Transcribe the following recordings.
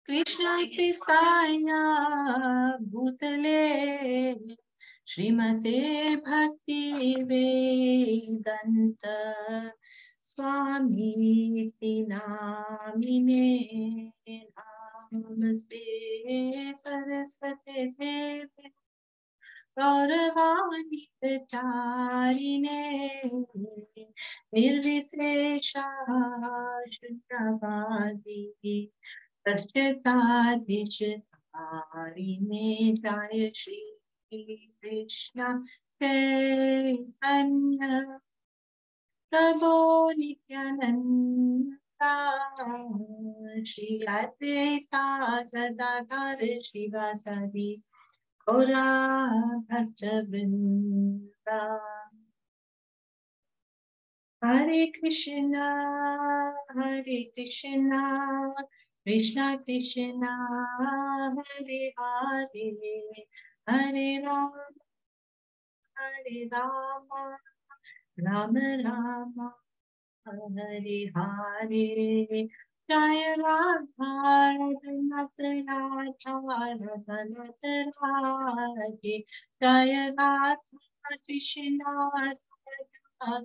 Krishna Kristaya Bhutale Srimate Bhakti Vedanta Swami Namine Namaste Saraswate Deve Gauravani Pracharine Nirvisesha Shuddhavadi Prasthadisharine Jaya Shri Krishna Chaitanya Prabhu Nityananda Shri Advaita Gadadhar Shivasadi Gaura Bhakta Hare Krishna, Krishna Krishna, Hare Hare, Hare Rama, Rama Rama, Hare Hare. Jaya Radha, Radha Radha, Jaya Radha Krishna,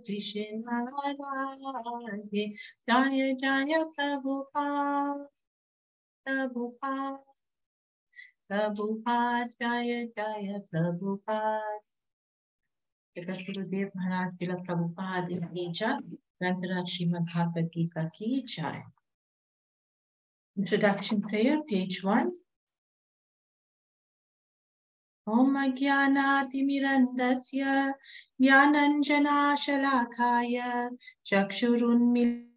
Krishna Radhe, Jaya Jaya Prabhupada, Prabhupada, Prabhupada, Jaya Jaya Prabhupada. Gurudev Maharaj Tila Prabhupada ki jai. Grantara Srimad Bhagavad Gita ki jai. Introduction prayer, page 1. Om Ajnanatimirandasya Jnananjana Shalakaya Chakshurunmilitam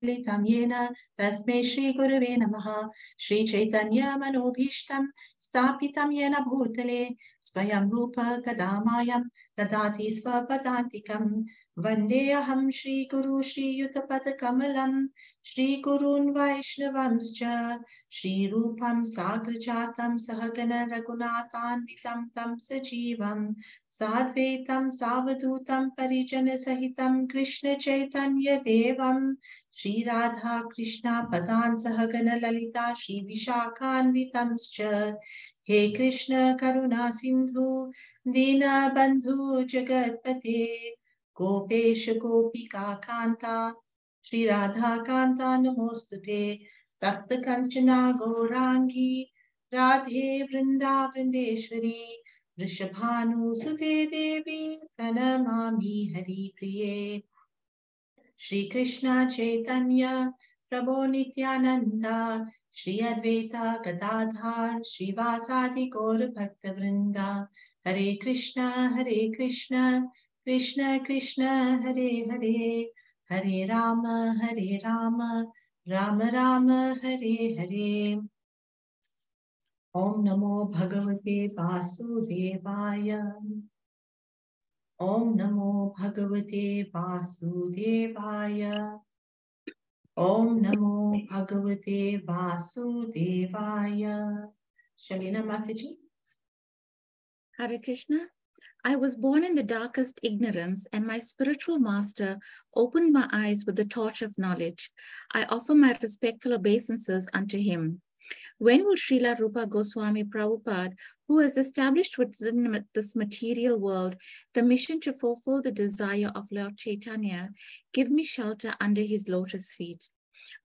Yena Tasmai Shri Gurave Namaha. Shri Chaitanya Manobhishtam Stapitam Yena Bhutale Swayam Rupa Kadamayam Dadati Svapadantikam Vandeham Shri Guru Shri Yutapada Kamalam Shri Gurun Vaishnavamscha Shri Rupam Sagrajatam Sahagana Raghunathan Vitam Tam Sajivam Sadvaitam Savadutam Parijana Sahitam Krishna Chaitanya Devam Shri Radha Krishna Padan Sahagana Lalita Shri Vishakhan Vitamscha He Krishna Karuna Sindhu Dina Bandhu Jagatpate Gopesha Gopika Kanta Shri Radha Kanta Namostute Sapta Kanchana Gaurangi Radhe Vrinda Vrindeshwari Vrishabhanu Sute Devi Pranamami Hari Priye Shri Krishna Chaitanya Prabhu Nityananda Shri Advaita Gadadhar Shri Vasadi Gaur Bhakta Vrinda Hare Krishna Krishna Krishna Hare Hare Hare Rama Rama Rama Hare Hare. Om Namo Bhagavate Vasudevaya. Om Namo Bhagavate Vasudevaya. Om Namo Bhagavate Vasudevaya. Shalina Mataji. Hare Krishna. I was born in the darkest ignorance, and my spiritual master opened my eyes with the torch of knowledge. I offer my respectful obeisances unto him. When will Srila Rupa Goswami Prabhupada, who has established within this material world the mission to fulfill the desire of Lord Chaitanya, give me shelter under his lotus feet?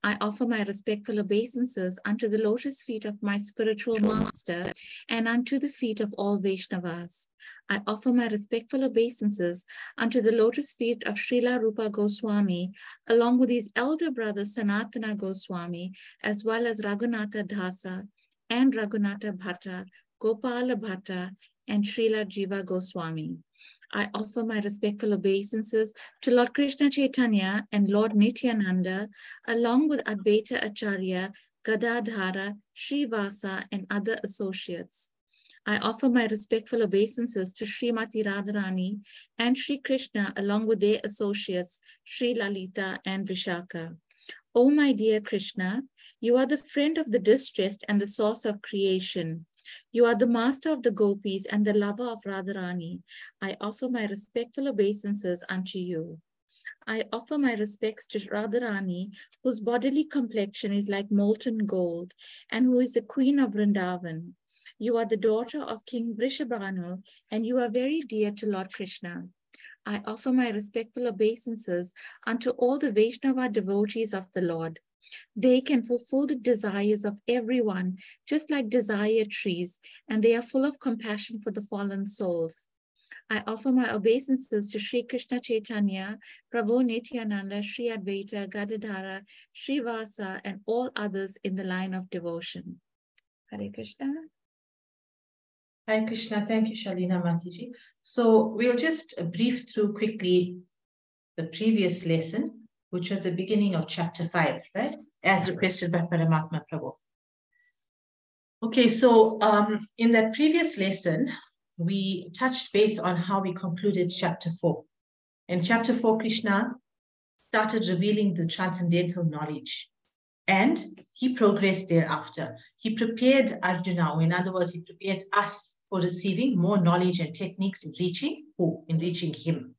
I offer my respectful obeisances unto the lotus feet of my spiritual master and unto the feet of all Vaishnavas. I offer my respectful obeisances unto the lotus feet of Srila Rupa Goswami, along with his elder brother Sanatana Goswami, as well as Raghunatha Dasa and Raghunatha Bhatta, Gopala Bhatta, and Srila Jiva Goswami. I offer my respectful obeisances to Lord Krishna Chaitanya and Lord Nityananda, along with Advaita Acharya, Gadadhara, Srivasa, and other associates. I offer my respectful obeisances to Srimati Radharani and Sri Krishna, along with their associates, Sri Lalita and Vishaka. O my dear Krishna, you are the friend of the distressed and the source of creation. You are the master of the gopis and the lover of Radharani. I offer my respectful obeisances unto you. I offer my respects to Radharani, whose bodily complexion is like molten gold, and who is the queen of Vrindavan. You are the daughter of King Vrishabhanu, and you are very dear to Lord Krishna. I offer my respectful obeisances unto all the Vaishnava devotees of the Lord. They can fulfill the desires of everyone, just like desire trees, and they are full of compassion for the fallen souls. I offer my obeisances to Sri Krishna Chaitanya, Prabhu Nityananda, Sri Advaita, Gadadhara, Sri Vasa, and all others in the line of devotion. Hare Krishna. Hare Krishna. Thank you, Shalina Matiji. So we'll just brief through quickly the previous lesson, which was the beginning of chapter 5, right? As requested by Paramatma Prabhu. Okay, so in that previous lesson, we touched base on how we concluded chapter 4. In chapter 4, Krishna started revealing the transcendental knowledge, and he progressed thereafter. He prepared Arjuna, or in other words, he prepared us for receiving more knowledge and techniques in reaching who? In reaching him.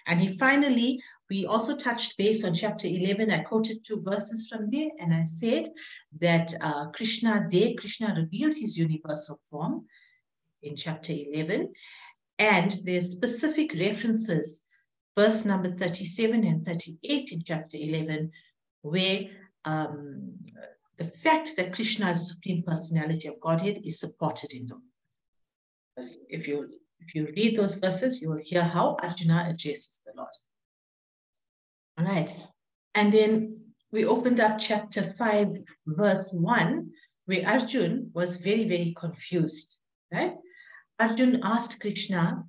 And he finally, we also touched base on chapter 11. I quoted 2 verses from there, and I said that Krishna revealed his universal form in chapter 11, and there's specific references, verse number 37 and 38 in chapter 11, where the fact that Krishna is the Supreme Personality of Godhead is supported in them. If you read those verses, you will hear how Arjuna addresses the Lord. All right. And then we opened up chapter 5, verse 1, where Arjuna was very, very confused, right? Arjuna asked Krishna,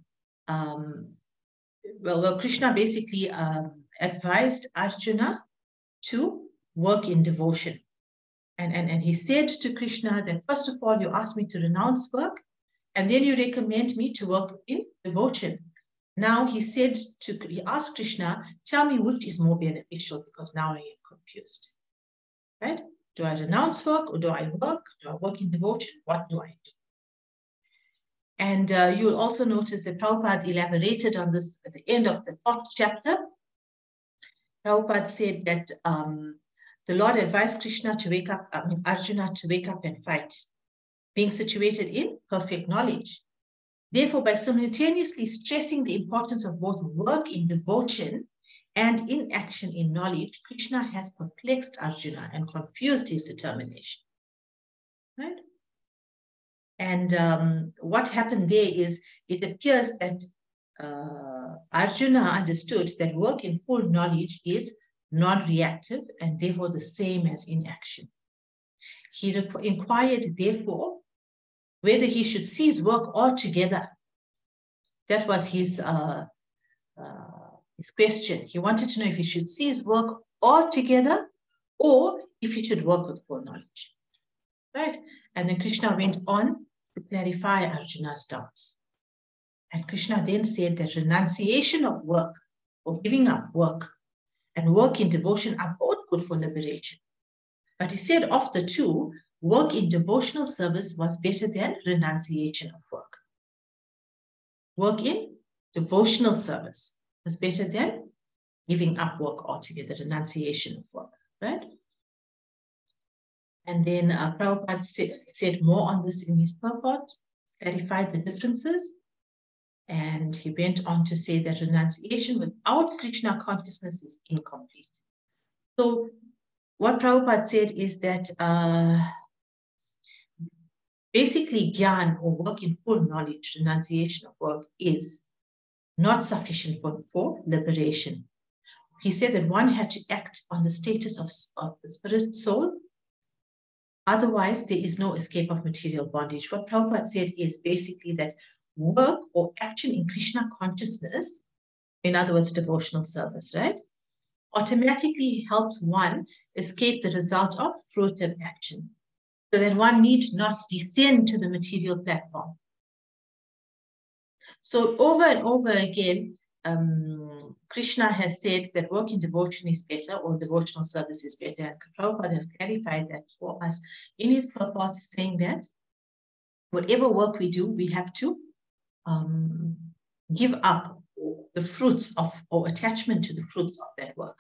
Krishna basically advised Arjuna to work in devotion. And he said to Krishna that, first of all, you asked me to renounce work, and then you recommend me to work in devotion. Now he asked Krishna, tell me which is more beneficial, because now I am confused. Right? Do I renounce work, or do I work? Do I work in devotion? What do I do? And you'll also notice that Prabhupada elaborated on this at the end of the 4th chapter. Prabhupada said that the Lord advised Krishna to wake up, Arjuna to wake up and fight, being situated in perfect knowledge. Therefore, by simultaneously stressing the importance of both work in devotion and inaction in knowledge, Krishna has perplexed Arjuna and confused his determination. Right? And what happened there is, it appears that Arjuna understood that work in full knowledge is non-reactive and therefore the same as inaction. He inquired, therefore, whether he should cease work altogether. That was his question. He wanted to know if he should cease work altogether or if he should work with full knowledge. Right? And then Krishna went on to clarify Arjuna's doubts. And Krishna then said that renunciation of work, or giving up work, and work in devotion are both good for liberation. But he said of the two, work in devotional service was better than renunciation of work. Work in devotional service was better than giving up work altogether, renunciation of work, right? And then Prabhupada said more on this in his purport, clarified the differences, and he went on to say that renunciation without Krishna consciousness is incomplete. So what Prabhupada said is that basically Gyan, or work in full knowledge, renunciation of work, is not sufficient for liberation. He said that one had to act on the status of the spirit soul. Otherwise, there is no escape of material bondage. What Prabhupada said is basically that work or action in Krishna consciousness, in other words, devotional service, right, automatically helps one escape the result of fruitive action, so that one need not descend to the material platform. So over and over again, Krishna has said that work in devotion is better, or devotional service is better. And Prabhupada has clarified that for us in his purport, saying that whatever work we do, we have to give up the fruits of, or attachment to the fruits of that work.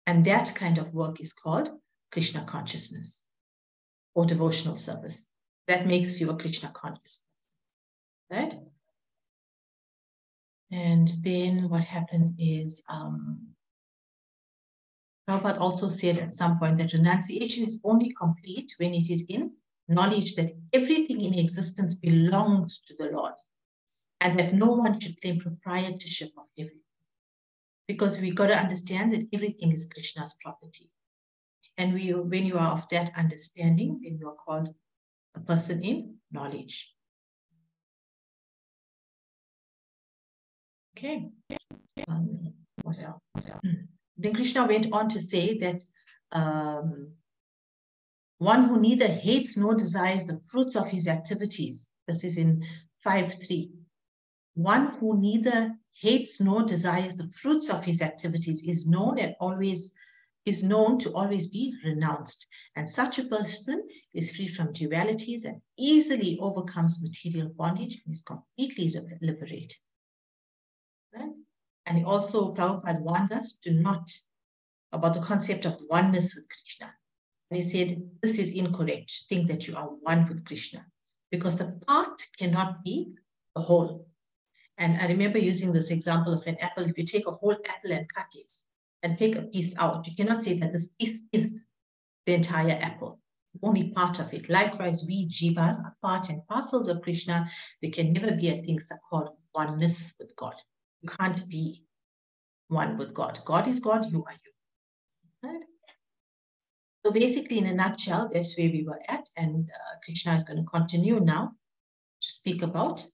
And that kind of work is called Krishna consciousness or devotional service. That makes you a Krishna conscious, right? And then what happened is, Prabhupada also said at some point that renunciation is only complete when it is in knowledge that everything in existence belongs to the Lord and that no one should claim proprietorship of everything. Because we got to understand that everything is Krishna's property. And when you are of that understanding, then you are called a person in knowledge. Okay. What else? Then Krishna went on to say that one who neither hates nor desires the fruits of his activities. This is in 5.3. One who neither hates nor desires the fruits of his activities is known to always be renounced. And such a person is free from dualities and easily overcomes material bondage and is completely liberated. Right? And he also, Prabhupada warned us to not about the concept of oneness with Krishna. And he said, this is incorrect to think that you are one with Krishna because the part cannot be the whole. And I remember using this example of an apple. If you take a whole apple and cut it and take a piece out, you cannot say that this piece is the entire apple, only part of it. Likewise, we jivas are part and parcels of Krishna. There can never be a thing called oneness with God. You can't be one with God. God is God, you are you. Right? So basically, in a nutshell, that's where we were at. And Krishna is going to continue now to speak about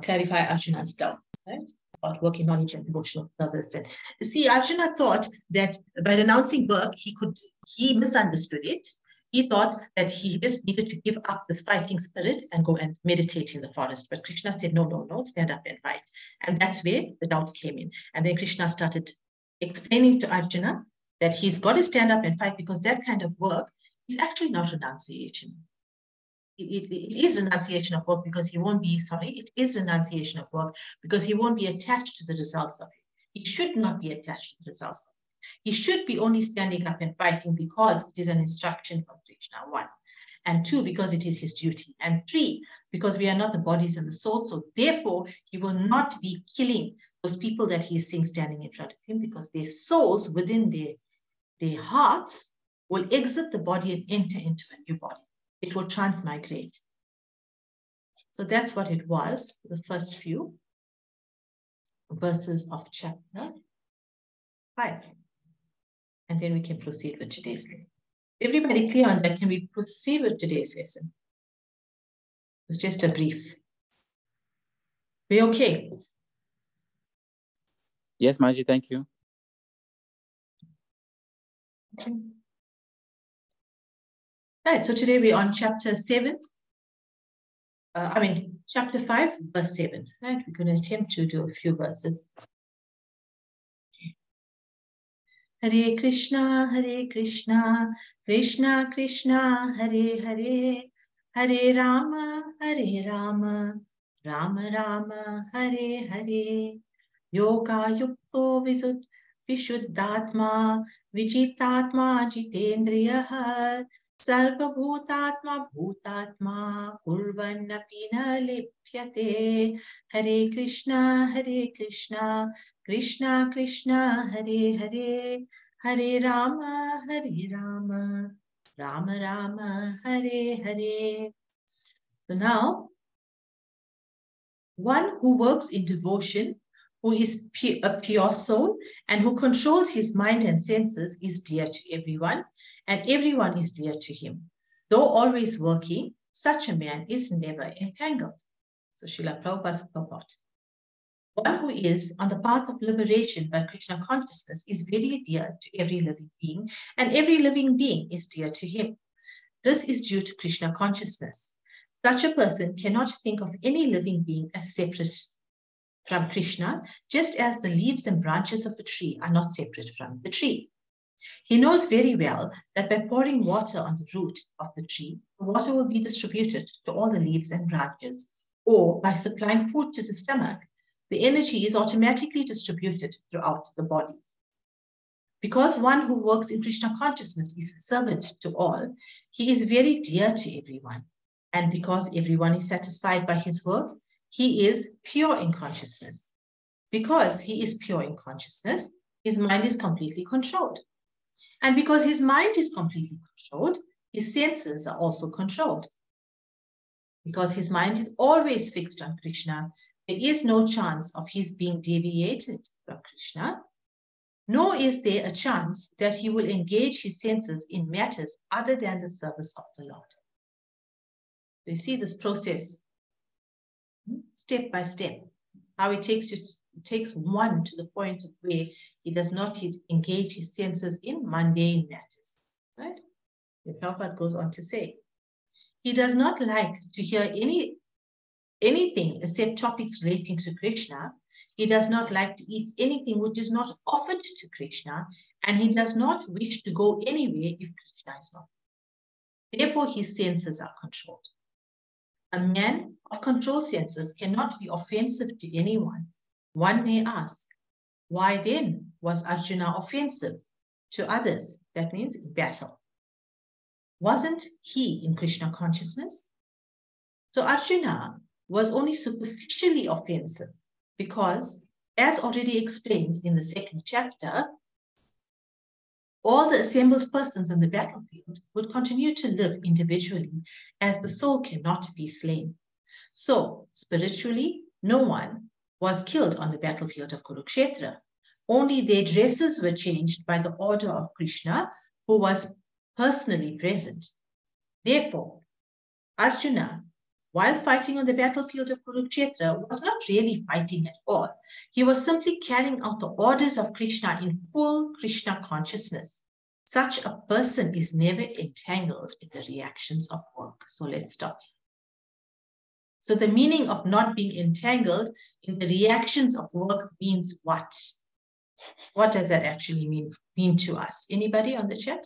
clarify Arjuna's doubt, right? About working knowledge and devotional service. And see, Arjuna thought that by renouncing work, he misunderstood it. He thought that he just needed to give up this fighting spirit and go and meditate in the forest. But Krishna said, no, stand up and fight. And that's where the doubt came in. And then Krishna started explaining to Arjuna that he's got to stand up and fight because that kind of work is actually not renunciation. It is renunciation of work because he won't be, it is renunciation of work because he won't be attached to the results of it. He should not be attached to the results of it. He should be only standing up and fighting because it is an instruction from Krishna, 1. And 2, because it is his duty. And 3, because we are not the bodies and the soul. So therefore, he will not be killing those people that he is seeing standing in front of him because their souls within their hearts will exit the body and enter into a new body. It will transmigrate. So that's what it was, the first few verses of chapter 5. And then we can proceed with today's lesson. Everybody clear on that? Can we proceed with today's lesson? It's just a brief. We okay? Yes, Maji, thank you. Okay. Right, so today we're on chapter 7. Chapter 5, verse 7. Right, we're going to attempt to do a few verses. Hare Krishna, Krishna Krishna, Hare Hare, Hare Rama, Rama Rama, Hare Hare. Yoga Yukto Vishuddhatma, Vijitatma Jitendriya, Sarva Bhutatma Bhutatma, Kurvannapi na lipyate. Hare Krishna, Krishna Krishna, Hare Hare, Hare Rama, Rama Rama, Hare Hare. So now, one who works in devotion, who is a pure soul and who controls his mind and senses is dear to everyone, and everyone is dear to him. Though always working, such a man is never entangled. So Srila Prabhupada's purport. One who is on the path of liberation by Krishna consciousness is very dear to every living being, and every living being is dear to him. This is due to Krishna consciousness. Such a person cannot think of any living being as separate from Krishna, just as the leaves and branches of a tree are not separate from the tree. He knows very well that by pouring water on the root of the tree, the water will be distributed to all the leaves and branches, or by supplying food to the stomach, the energy is automatically distributed throughout the body. Because one who works in Krishna consciousness is a servant to all, he is very dear to everyone. And because everyone is satisfied by his work, he is pure in consciousness. Because he is pure in consciousness, his mind is completely controlled. And because his mind is completely controlled, his senses are also controlled. Because his mind is always fixed on Krishna, there is no chance of his being deviated from Krishna, nor is there a chance that he will engage his senses in matters other than the service of the Lord. So you see this process, step by step, how it takes one to the point of where he does not engage his senses in mundane matters, right? The Prabhupada goes on to say, he does not like to hear anything except topics relating to Krishna. He does not like to eat anything which is not offered to Krishna, and he does not wish to go anywhere if Krishna is not. Therefore, his senses are controlled. A man of controlled senses cannot be offensive to anyone. One may ask, why then was Arjuna offensive to others? That means in battle. Wasn't he in Krishna consciousness? So Arjuna was only superficially offensive because, as already explained in the second chapter, all the assembled persons on the battlefield would continue to live individually as the soul cannot be slain. So, spiritually, no one was killed on the battlefield of Kurukshetra. Only their dresses were changed by the order of Krishna, who was personally present. Therefore, Arjuna, while fighting on the battlefield of Kurukshetra, was not really fighting at all. He was simply carrying out the orders of Krishna in full Krishna consciousness. Such a person is never entangled in the reactions of work. So let's stop. So the meaning of not being entangled in the reactions of work means what? What does that actually mean to us? Anybody on the chat?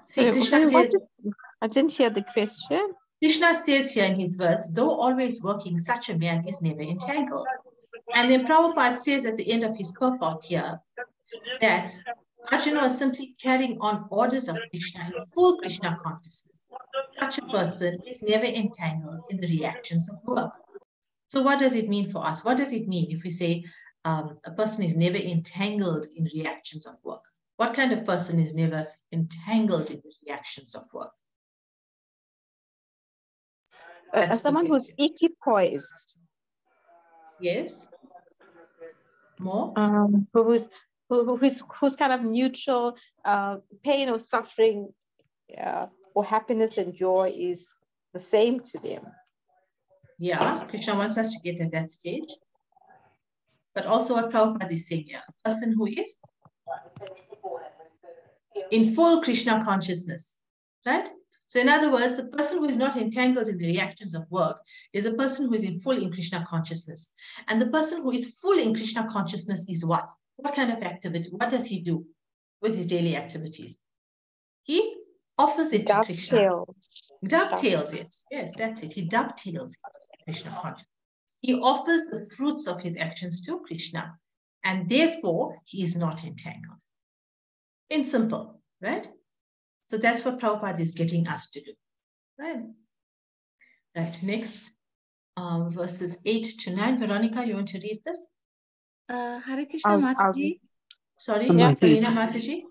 See, Krishna says, I didn't hear the question. Krishna says here in his verse, though always working, such a man is never entangled. And then Prabhupada says at the end of his purport here that Arjuna was simply carrying on orders of Krishna in full Krishna consciousness. Such a person is never entangled in the reactions of work. So what does it mean for us? What does it mean if we say a person is never entangled in reactions of work? What kind of person is never entangled in the reactions of work? Someone who's equipoised. Yes. More? Who's kind of neutral. Pain or suffering or happiness and joy is the same to them. Yeah, Krishna wants us to get at that stage. But also what Prabhupada is saying here, a person who is in full Krishna consciousness, right? So in other words, a person who is not entangled in the reactions of work is a person who is in full in Krishna consciousness. And the person who is full in Krishna consciousness is what? What kind of activity? What does he do with his daily activities? He offers it to Krishna. Dovetails it. Yes, that's it. He dovetails it to Krishna consciousness. He offers the fruits of his actions to Krishna. And therefore, he is not entangled. In simple, right? So that's what Prabhupada is getting us to do, right? Right, next, verses 8 to 9. Veronica, you want to read this? Hare Krishna, Mataji. Sorry, Salina Mataji.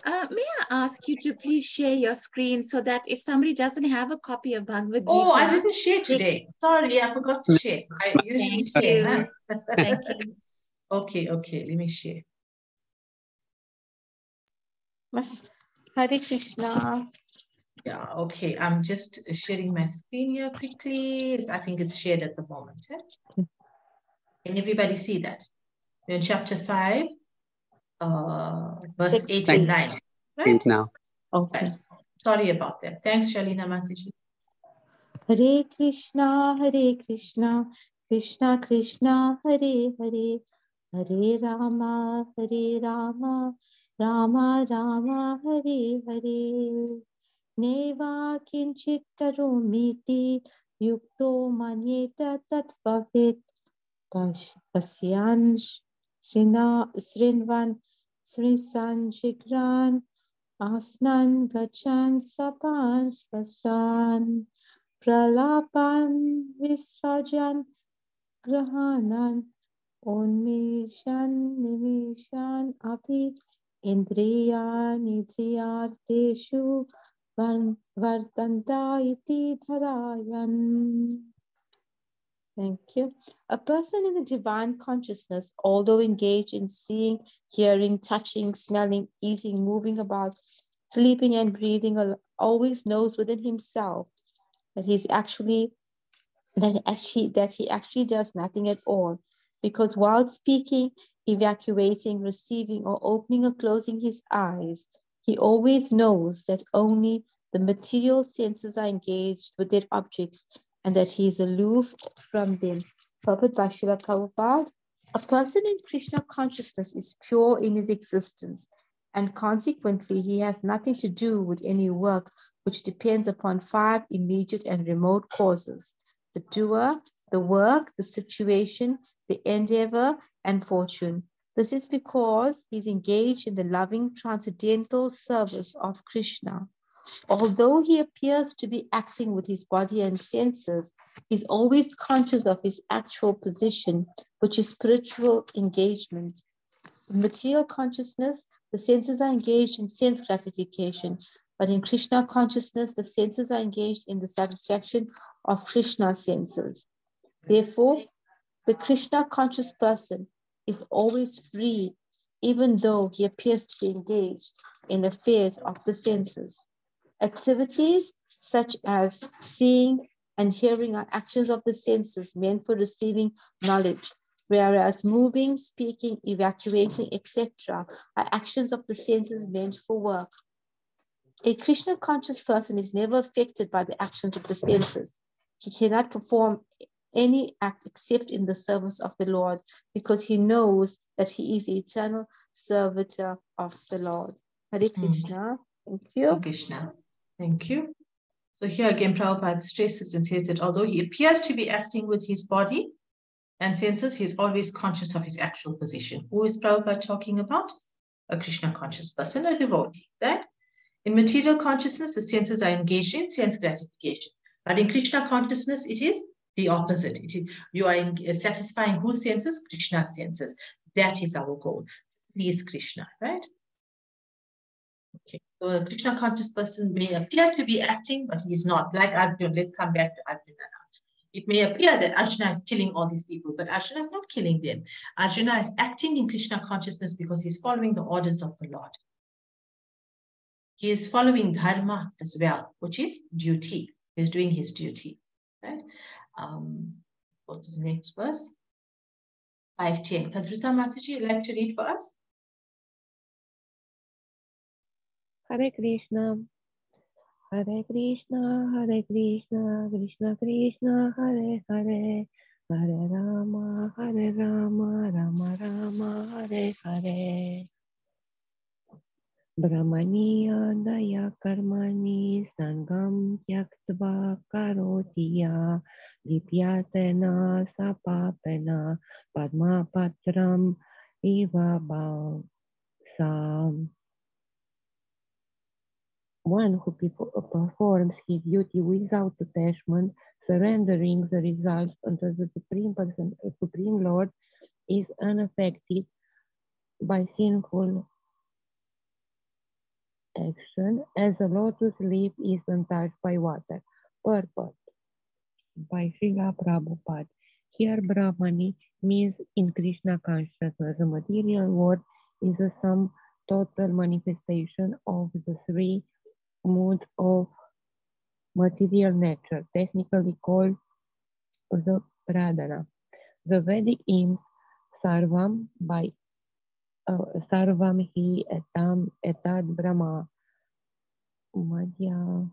May I ask you to please share your screen so that if somebody doesn't have a copy of Bhagavad Gita... Oh, I didn't share today. Sorry, I forgot to share. I usually share. Huh? Thank you. Okay, let me share. Hare Krishna. Yeah, okay. I'm just sharing my screen here quickly. I think it's shared at the moment. Eh? Can everybody see that? We're in chapter 5, verse 8 and 9. Right? Now. Okay. Right. Sorry about that. Thanks, Shalina Mataji. Hare Krishna, Krishna Krishna Hare Hare, Hare Rama Rama Rama Hare Hare. Neva kinchit karomiti yukto manyeta tatvavit pasyan srinvan srisan shikran asnan gachan svapan svasan pralapan visrajan grahanan onmishan nimishan api indriya nidriyarteshu Vartanta iti dharayan. Thank you. A person in the divine consciousness, although engaged in seeing, hearing, touching, smelling, eating, moving about, sleeping and breathing, always knows within himself that he actually does nothing at all. Because while speaking, evacuating, receiving, or opening or closing his eyes, he always knows that only the material senses are engaged with their objects and that he is aloof from them. Purport by Srila Prabhupada. A person in Krishna consciousness is pure in his existence, and consequently he has nothing to do with any work which depends upon 5 immediate and remote causes: the doer, the work, the situation, the endeavor, and fortune. This is because he's engaged in the loving transcendental service of Krishna. Although he appears to be acting with his body and senses, he's always conscious of his actual position, which is spiritual engagement. In material consciousness, the senses are engaged in sense gratification, but in Krishna consciousness, the senses are engaged in the satisfaction of Krishna's senses. Therefore, the Krishna conscious person is always free, even though he appears to be engaged in affairs of the senses. Activities such as seeing and hearing are actions of the senses meant for receiving knowledge, whereas moving, speaking, evacuating, etc. are actions of the senses meant for work. A Krishna conscious person is never affected by the actions of the senses. He cannot perform any act except in the service of the Lord, because he knows that he is the eternal servitor of the Lord. Hare Krishna. Thank you. Hare Krishna. Thank you. So here again, Prabhupada stresses and says that although he appears to be acting with his body and senses, he is always conscious of his actual position. Who is Prabhupada talking about? A Krishna conscious person, a devotee, right? In material consciousness, the senses are engaged in sense gratification. But in Krishna consciousness, it is the opposite. You are satisfying whose senses? Krishna's senses. That is our goal. Please Krishna, right? Okay, so a Krishna conscious person may appear to be acting, but he is not. Like Arjuna, let's come back to Arjuna now. It may appear that Arjuna is killing all these people, but Arjuna is not killing them. Arjuna is acting in Krishna consciousness because he's following the orders of the Lord. He is following dharma as well, which is duty. He's doing his duty. Right? Go to the next verse. 5:10. Kadruta Mataji, you'd like to read for us? Hare Krishna, Hare Krishna, Hare Krishna, Krishna Krishna, Hare Hare, Hare Rama, Rama Rama, Hare Hare. Brahmaniya daya karmani sangam tyaktva karotiya dipyatena sapapena padma patram iva bhavsam. One who performs his duty without attachment, surrendering the results unto the Supreme Lord, is unaffected by sinful action, as a lotus leaf is untouched by water. Purport by Srila Prabhupada. Here Brahmani means in Krishna consciousness. The material world is a sum total manifestation of the 3 modes of material nature, technically called the pradana. The Vedic hymns Sarvam by Sarvam hi etam etad brahma Madhya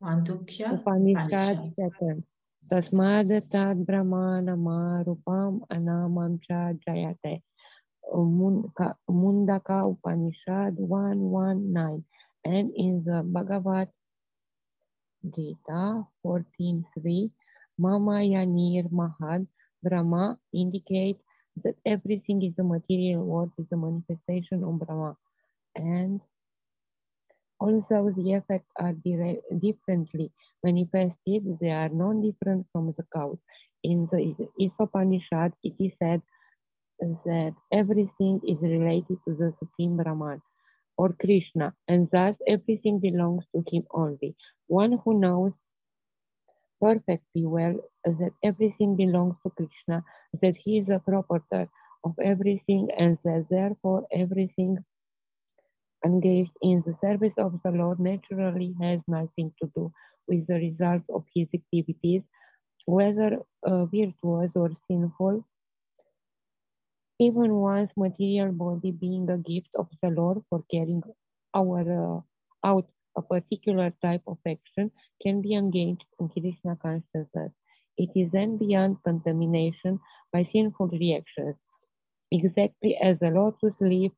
Mandukya Upanishad 2nd. Tasmad tad brahmanama rupam anamam cha jayate. Mundaka Upanishad 119. And in the Bhagavad Gita 14.3, Mama Yanir Mahad Brahma indicates that everything is a material world, is a manifestation of Brahma. And also the effects are differently manifested, they are non-different from the cause. In the Upanishad, it is said that everything is related to the Supreme Brahman or Krishna, and thus everything belongs to him only. One who knows perfectly well that everything belongs to Krishna, that he is the proprietor of everything, and that therefore everything engaged in the service of the Lord naturally has nothing to do with the results of his activities, whether virtuous or sinful. Even one's material body being a gift of the Lord for carrying out a particular type of action can be engaged in Krishna consciousness. It is then beyond contamination by sinful reactions. Exactly as the lotus leaf,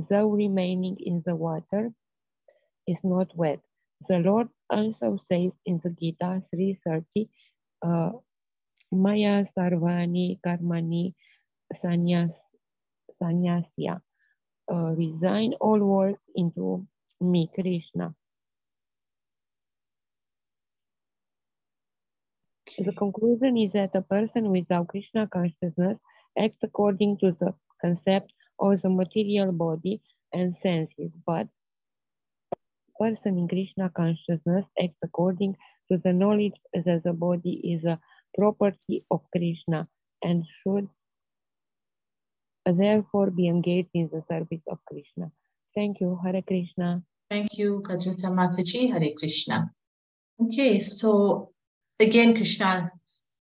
though remaining in the water, is not wet. The Lord also says in the Gita 3:30, Maya Sarvani Karmani Sanyasya, resign all works into me, Krishna. The conclusion is that a person without Krishna consciousness acts according to the concept of the material body and senses, but a person in Krishna consciousness acts according to the knowledge that the body is a property of Krishna and should therefore be engaged in the service of Krishna. Thank you. Hare Krishna. Thank you, Kadruta Mataji. Hare Krishna. Okay, so again, Krishna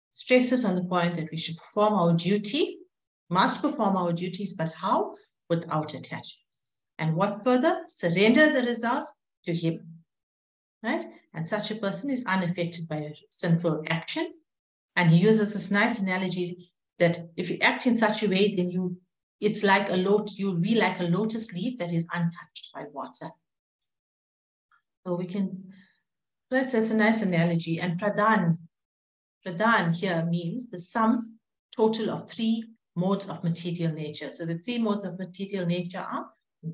stresses on the point that we should perform our duty, must perform our duties, but how? Without attachment. And what further? Surrender the results to him, right? And such a person is unaffected by a sinful action. And he uses this nice analogy that if you act in such a way, then you'll be like a lotus leaf that is untouched by water. So we can, that's a nice analogy. And pradhan here means the sum total of three modes of material nature. So the three modes of material nature are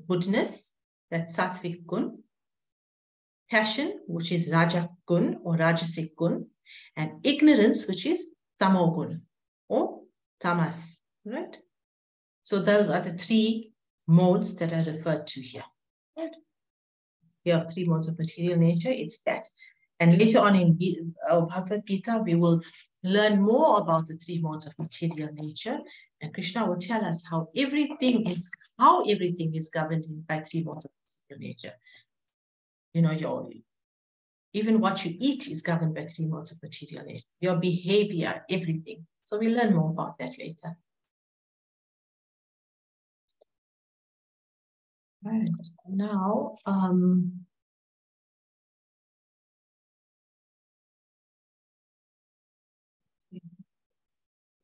goodness, that's sattvic gun, passion, which is raja gun or rajasic gun, and ignorance, which is tamo gun or tamas, right? So those are the three modes that are referred to here. Right? We have three modes of material nature, it's that. And later on in Bhagavad Gita, we will learn more about the three modes of material nature. And Krishna will tell us how everything is governed by three modes of material nature. You know, even what you eat is governed by three modes of material nature. Your behavior, everything. So we'll learn more about that later. Right. Now,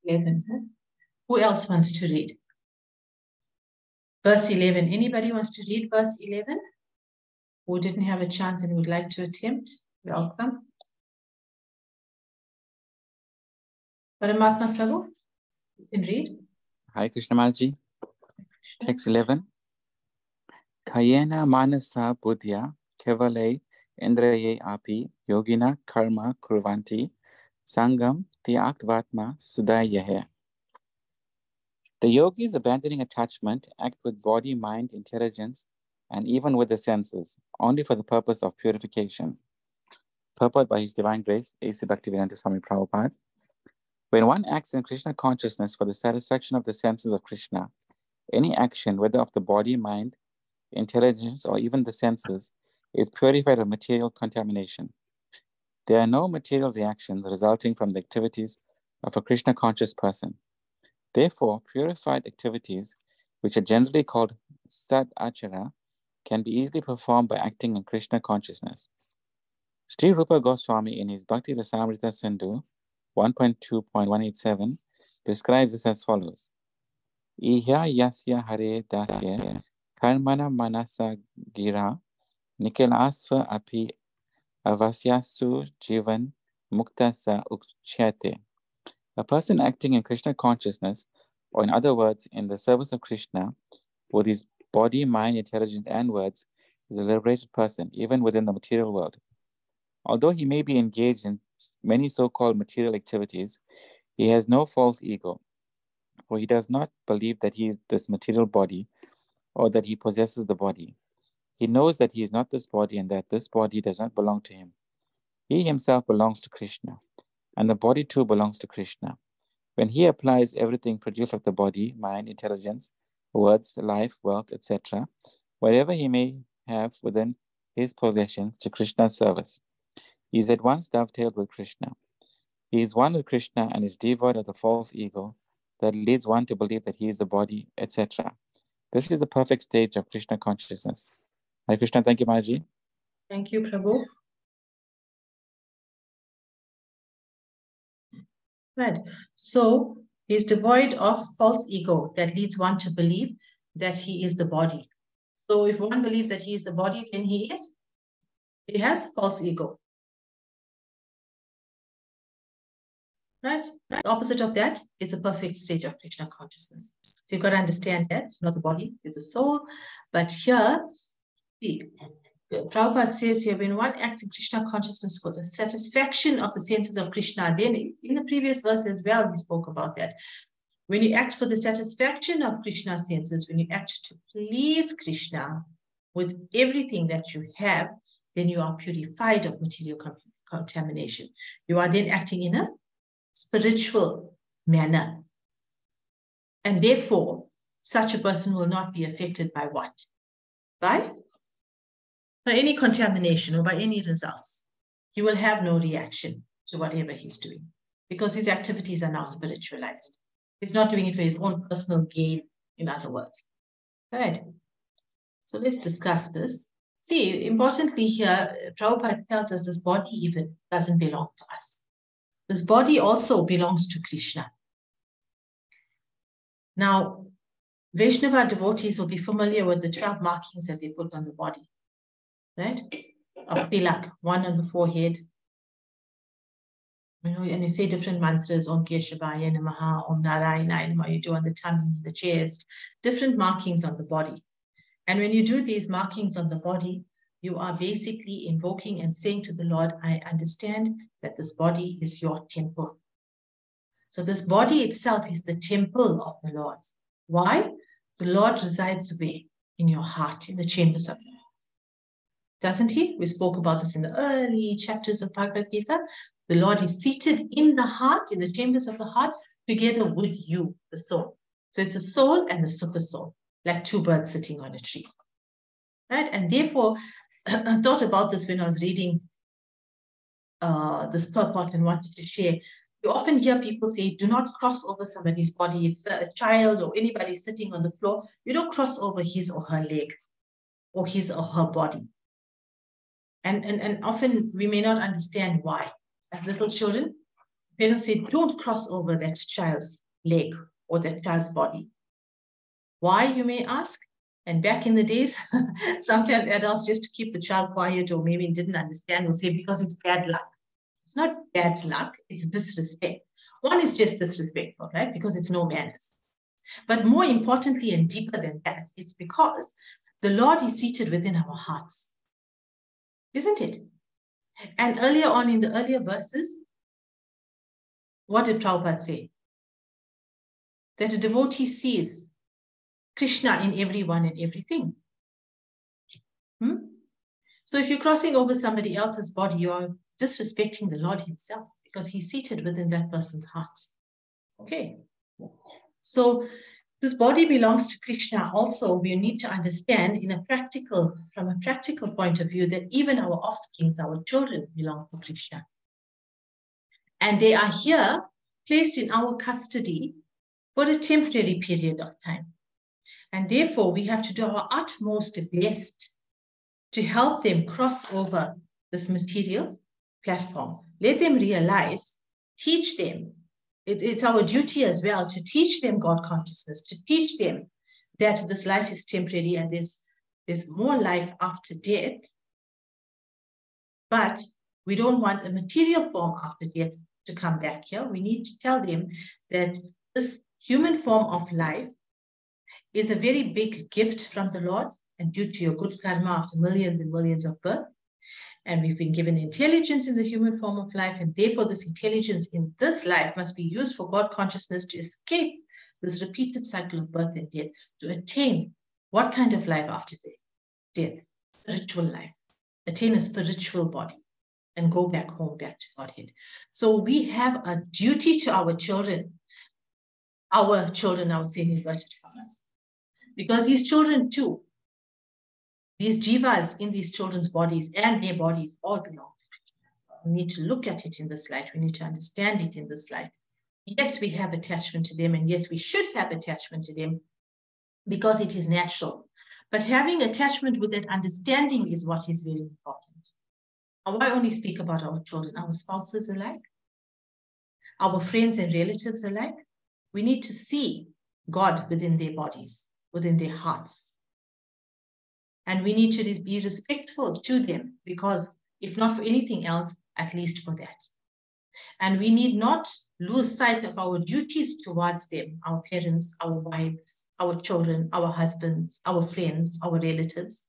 11. Huh? Who else wants to read? Verse 11. Anybody wants to read verse 11? Who didn't have a chance and would like to attempt? Welcome. Paramatma Prabhu, you can read. Hi, Krishna Maji. Text 11. Kayena manasa buddhya kevale indraye api yogina karma kurvanti sangam tyaktvatma sudayahe. The yogis, abandoning attachment, act with body, mind, intelligence, and even with the senses, only for the purpose of purification. Purport by His Divine Grace, A.C. Bhaktivedanta Swami Prabhupada. When one acts in Krishna consciousness for the satisfaction of the senses of Krishna, any action, whether of the body, mind, intelligence, or even the senses, is purified of material contamination. There are no material reactions resulting from the activities of a Krishna conscious person. Therefore, purified activities, which are generally called Sat Achara, can be easily performed by acting in Krishna consciousness. Sri Rupa Goswami in his Bhakti Rasamrita Sindhu 1.2.187 describes this as follows. Ihya yasya hare dasya karmana manasa gira nikelasva api avasyasu jivan muktasa ukchate. A person acting in Krishna consciousness, or in other words, in the service of Krishna, with his body, mind, intelligence, and words, is a liberated person, even within the material world. Although he may be engaged in many so-called material activities, he has no false ego, for he does not believe that he is this material body or that he possesses the body. He knows that he is not this body and that this body does not belong to him. He himself belongs to Krishna, and the body too belongs to Krishna. When he applies everything produced of the body, mind, intelligence, words, life, wealth, etc., whatever he may have within his possessions to Krishna's service, he is at once dovetailed with Krishna. He is one with Krishna and is devoid of the false ego that leads one to believe that he is the body, etc. This is the perfect stage of Krishna consciousness. Hare Krishna, thank you, Maji. Thank you, Prabhu. Right. So he's devoid of false ego that leads one to believe that he is the body. So if one believes that he is the body, then he has false ego. Right? The opposite of that is a perfect stage of Krishna consciousness. So you've got to understand that, not the body, it's the soul. But here, see, Prabhupada says here, when one acts in Krishna consciousness for the satisfaction of the senses of Krishna, then in the previous verse as well, he spoke about that. When you act for the satisfaction of Krishna's senses, when you act to please Krishna with everything that you have, then you are purified of material contamination. You are then acting in a spiritual manner. And therefore, such a person will not be affected by what? By any contamination or by any results. He will have no reaction to whatever he's doing because his activities are now spiritualized. He's not doing it for his own personal gain, in other words. Right. So let's discuss this. See, importantly here, Prabhupada tells us this body even doesn't belong to us. This body also belongs to Krishna. Now, Vaishnava devotees will be familiar with the 12 markings that they put on the body, right? Of tilak, one on the forehead. You know, and you say different mantras, Om Keshavaya Namaha, Om Narayana Namaha, you do on the tummy, the chest, different markings on the body. And when you do these markings on the body, you are basically invoking and saying to the Lord, I understand that this body is your temple. So this body itself is the temple of the Lord. Why? The Lord resides where? In your heart, in the chambers of your heart. Doesn't he? We spoke about this in the early chapters of Bhagavad Gita. The Lord is seated in the heart, in the chambers of the heart, together with you, the soul. So it's a soul and a super soul, like two birds sitting on a tree. Right? And therefore, I thought about this when I was reading this purport and wanted to share. You often hear people say, do not cross over somebody's body. It's a child or anybody sitting on the floor. You don't cross over his or her leg or his or her body. And often we may not understand why. As little children, parents say, don't cross over that child's leg or that child's body. Why, you may ask? And back in the days, sometimes adults, just to keep the child quiet or maybe didn't understand, will say, because it's bad luck. It's not bad luck, it's disrespect. One is just disrespectful, right? Because it's no manners. But more importantly and deeper than that, it's because the Lord is seated within our hearts. Isn't it? And earlier on in the earlier verses, what did Prabhupada say? That a devotee sees Krishna in everyone and everything. So if you're crossing over somebody else's body, you are disrespecting the Lord himself because he's seated within that person's heart. Okay. So this body belongs to Krishna. Also, we need to understand from a practical point of view, that even our offsprings, our children, belong to Krishna. And they are here placed in our custody for a temporary period of time. And therefore, we have to do our utmost best to help them cross over this material platform. Let them realize teach them. It's our duty as well to teach them God consciousness, to teach them that this life is temporary and there's more life after death. But we don't want a material form after death to come back here. We need to tell them that this human form of life is a very big gift from the Lord, and due to your good karma after millions and millions of birth. And we've been given intelligence in the human form of life, and therefore this intelligence in this life must be used for God consciousness to escape this repeated cycle of birth and death, to attain what kind of life after death? Spiritual life. Attain a spiritual body and go back home, back to Godhead. So we have a duty to our children. Our children, I would say in inverted commas. Because these children too, these jivas in these children's bodies and their bodies all belong to Krishna. We need to look at it in this light. We need to understand it in this light. Yes, we have attachment to them, and yes, we should have attachment to them because it is natural. But having attachment with that understanding is what is very important. And why only speak about our children, our spouses alike, our friends and relatives alike? We need to see God within their bodies, within their hearts. And we need to be respectful to them, because if not for anything else, at least for that. And we need not lose sight of our duties towards them, our parents, our wives, our children, our husbands, our friends, our relatives.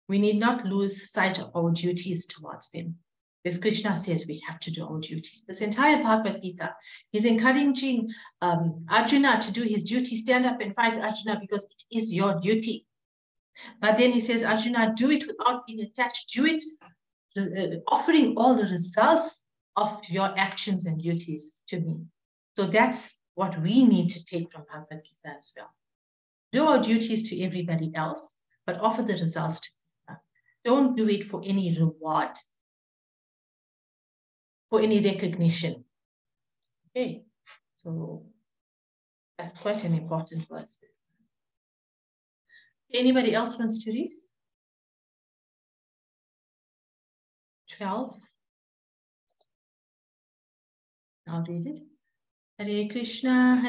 We need not lose sight of our duties towards them. As Krishna says, we have to do our duty. This entire Bhagavad Gita is encouraging Arjuna to do his duty, stand up and fight Arjuna, because it is your duty. But then he says, Arjuna, do it without being attached. Do it offering all the results of your actions and duties to me. So that's what we need to take from Bhagavad Gita as well. Do our duties to everybody else, but offer the results to Krishna. Don't do it for any reward, for any recognition. Okay, so that's quite an important verse. Anybody else wants to read? 12. I'll read it. Hare Krishna,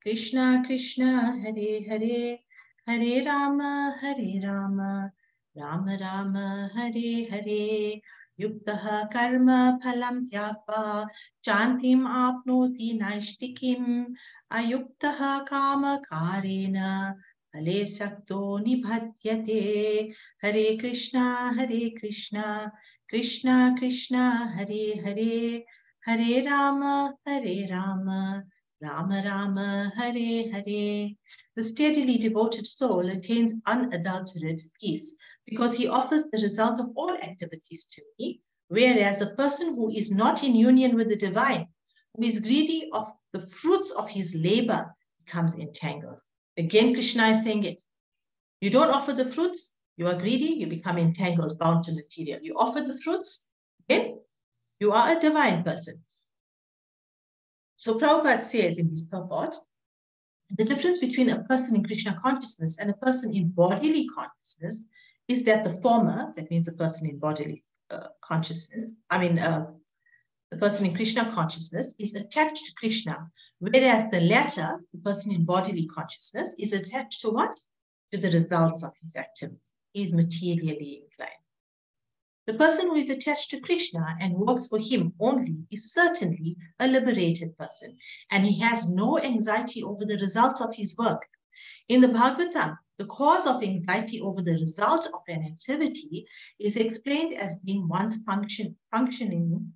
Krishna Krishna, Hare Hare, Hare Rama, Rama Rama, Hare Hare. Yuktaha karma phalam tyagva chantim apnoti naishtikim ayuktaha kama karena phale sakto nibhadyate. Hare Krishna, Krishna Krishna, Hare Hare, Hare Rama, Rama Rama, Hare Hare. The steadily devoted soul attains unadulterated peace, because he offers the result of all activities to me, whereas a person who is not in union with the divine, who is greedy of the fruits of his labor, becomes entangled. Again, Krishna is saying it. You don't offer the fruits, you are greedy, you become entangled, bound to material. You offer the fruits, then you are a divine person. So Prabhupada says in his purport, the difference between a person in Krishna consciousness and a person in bodily consciousness is that the former, that means a person in bodily consciousness, the person in Krishna consciousness is attached to Krishna, whereas the latter, the person in bodily consciousness, is attached to what? To the results of his activity. He is materially inclined. The person who is attached to Krishna and works for him only is certainly a liberated person, and he has no anxiety over the results of his work. In the Bhagavatam, the cause of anxiety over the result of an activity is explained as being one's functioning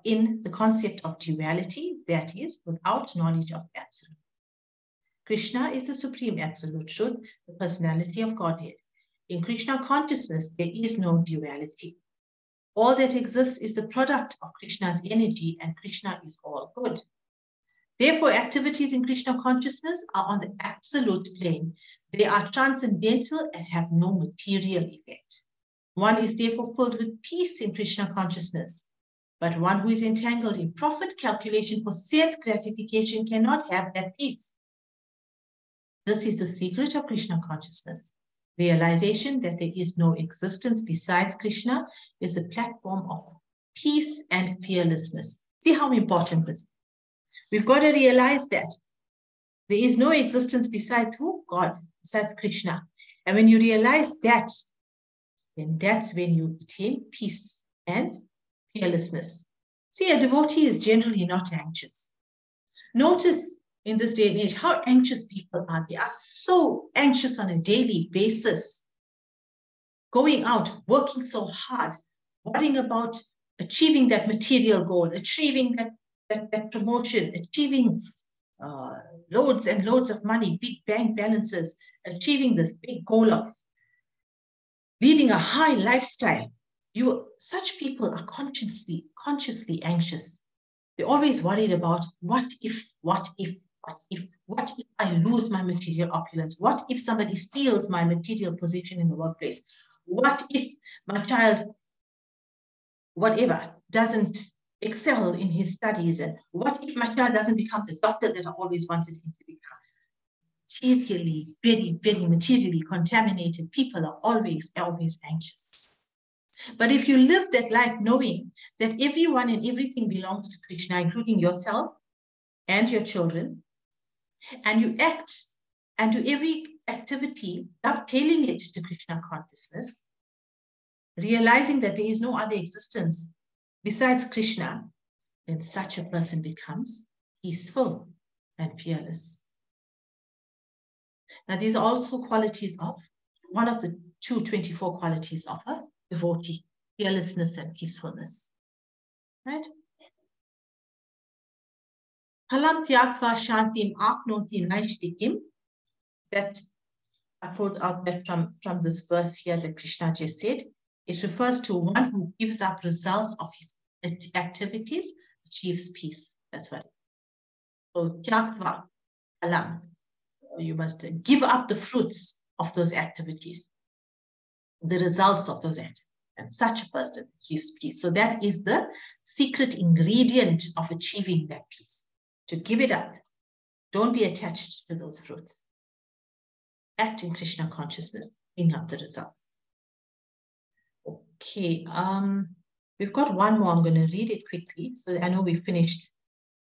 in the concept of duality, that is, without knowledge of the Absolute. Krishna is the Supreme Absolute Truth, the personality of Godhead. In Krishna consciousness, there is no duality. All that exists is the product of Krishna's energy, and Krishna is all good. Therefore, activities in Krishna consciousness are on the absolute plane. They are transcendental and have no material effect. One is therefore filled with peace in Krishna consciousness, but one who is entangled in profit calculation for sense gratification cannot have that peace. This is the secret of Krishna consciousness. Realization that there is no existence besides Krishna is the platform of peace, and fearlessness. See how important this is. We've got to realize that there is no existence besides who? God, besides Krishna. And when you realize that, then that's when you attain peace and fearlessness. See, a devotee is generally not anxious. Notice in this day and age how anxious people are. They are so anxious on a daily basis, going out, working so hard, worrying about achieving that material goal, achieving that promotion, achieving loads and loads of money, big bank balances, achieving this big goal of leading a high lifestyle. Such people are consciously anxious. They're always worried about what if I lose my material opulence? What if somebody steals my material position in the workplace? What if my child, whatever, doesn't excel in his studies? And what if my child doesn't become the doctor that I always wanted him to become? Materially, very, very materially contaminated people are always anxious. But if you live that life knowing that everyone and everything belongs to Krishna, including yourself and your children, and you act and do every activity dovetailing it to Krishna consciousness, realizing that there is no other existence besides Krishna, then such a person becomes peaceful and fearless. Now, these are also qualities of one of the 224 qualities of a devotee: fearlessness and peacefulness. Right? Halam tyaktva shantim apnoti naishtikim. That I pulled out that from this verse here that Krishna just said. It refers to one who gives up results of his activities, achieves peace. That's what. So tyaktva halam. You must give up the fruits of those activities, the results of those activities. And such a person achieves peace. So that is the secret ingredient of achieving that peace. To give it up. Don't be attached to those fruits. Act in Krishna consciousness, bring up the results. Okay, we've got one more. I'm going to read it quickly so that I know we've finished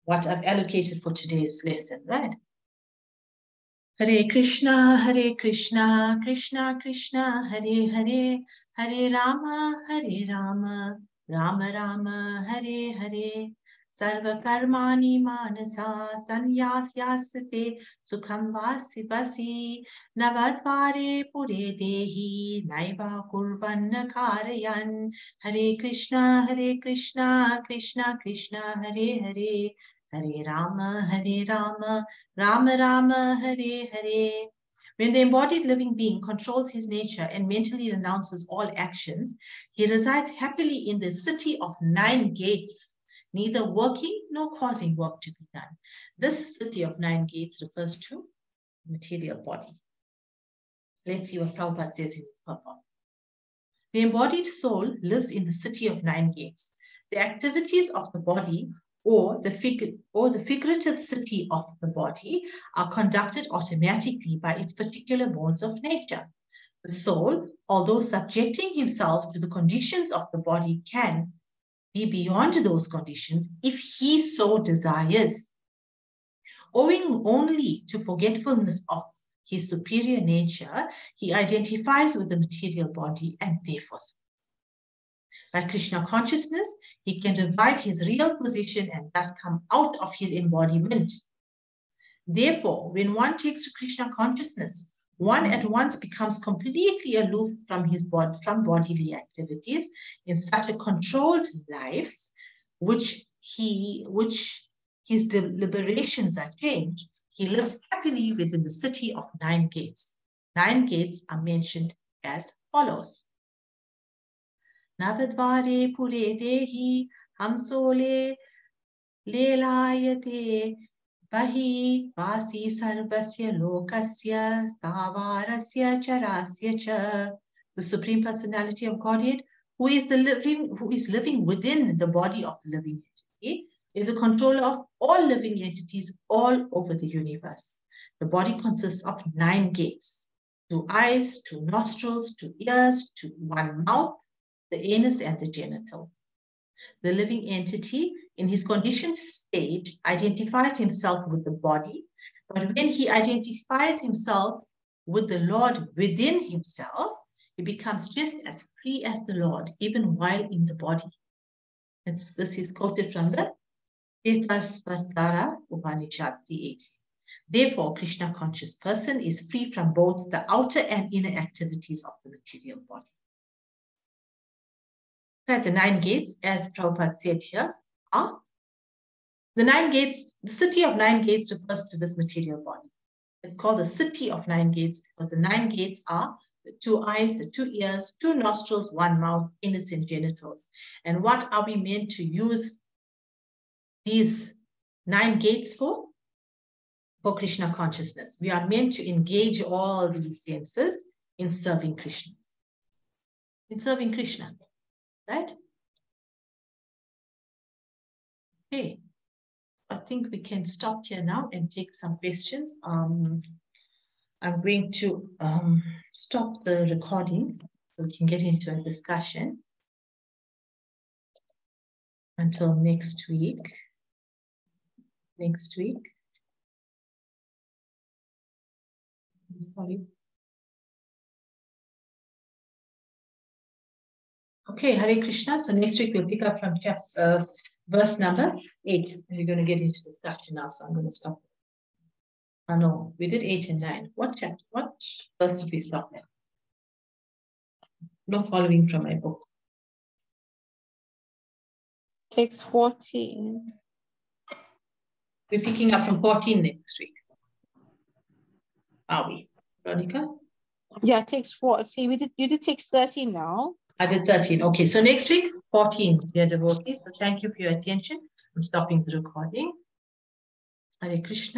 what I've allocated for today's lesson, right? Hare Krishna, Krishna Krishna, Hare Hare, Hare Rama, Rama Rama, Hare Hare. Sarva karmani manasa sanyasyasate sukham vasi vasi navadvare pure dehi naiva kurvanna karayan. Hare Krishna, Krishna Krishna, Hare Hare, Hare Rama, Rama Rama, Hare Hare. When the embodied living being controls his nature and mentally renounces all actions, he resides happily in the city of 9 gates, neither working nor causing work to be done. This city of 9 gates refers to the material body. Let's see what Prabhupada says in this purport. The embodied soul lives in the city of 9 gates. The activities of the body or the figurative city of the body are conducted automatically by its particular modes of nature. The soul, although subjecting himself to the conditions of the body, can be beyond those conditions if he so desires. Owing only to forgetfulness of his superior nature, he identifies with the material body and therefore, by Krishna consciousness, he can revive his real position and thus come out of his embodiment. Therefore, when one takes to Krishna consciousness, one at once becomes completely aloof from from bodily activities in such a controlled life, which his deliberations are changed. He lives happily within the city of 9 gates. 9 gates are mentioned as follows. Navadvare pure dehi hamsole lelayate vahi vasi sarvasya lokasya stavarasya charasya cha. The Supreme Personality of Godhead, who is living within the body of the living entity, is a controller of all living entities all over the universe. The body consists of 9 gates: 2 eyes, 2 nostrils, 2 ears, 1 mouth, the anus and the genital. The living entity in his conditioned state identifies himself with the body, but when he identifies himself with the Lord within himself, he becomes just as free as the Lord, even while in the body. This is quoted from the Vetasvatara Upanishad 3.8. Therefore, Krishna conscious person is free from both the outer and inner activities of the material body. The 9 gates, as Prabhupada said here, are the 9 gates. The city of 9 gates refers to this material body. It's called the city of 9 gates because the 9 gates are the 2 eyes, the 2 ears, 2 nostrils, 1 mouth, innocent genitals. And what are we meant to use these 9 gates for? For Krishna consciousness. We are meant to engage all these senses in serving Krishna. In serving Krishna, right? Okay. I think we can stop here now and take some questions. I'm going to stop the recording so we can get into a discussion until next week. Sorry. Okay, Hare Krishna. So next week we'll pick up from chapter, verse number 8. We're going to get into discussion now, so I'm going to stop. Oh no, we did 8 and 9. What chapter? What verse did we stop at? Not following from my book. Text 14. We're picking up from 14 next week. Are we, Veronica? Yeah, text 14. You did text 13 now. I did 13. Okay, so next week, 14, dear devotees. So thank you for your attention. I'm stopping the recording. Hare Krishna.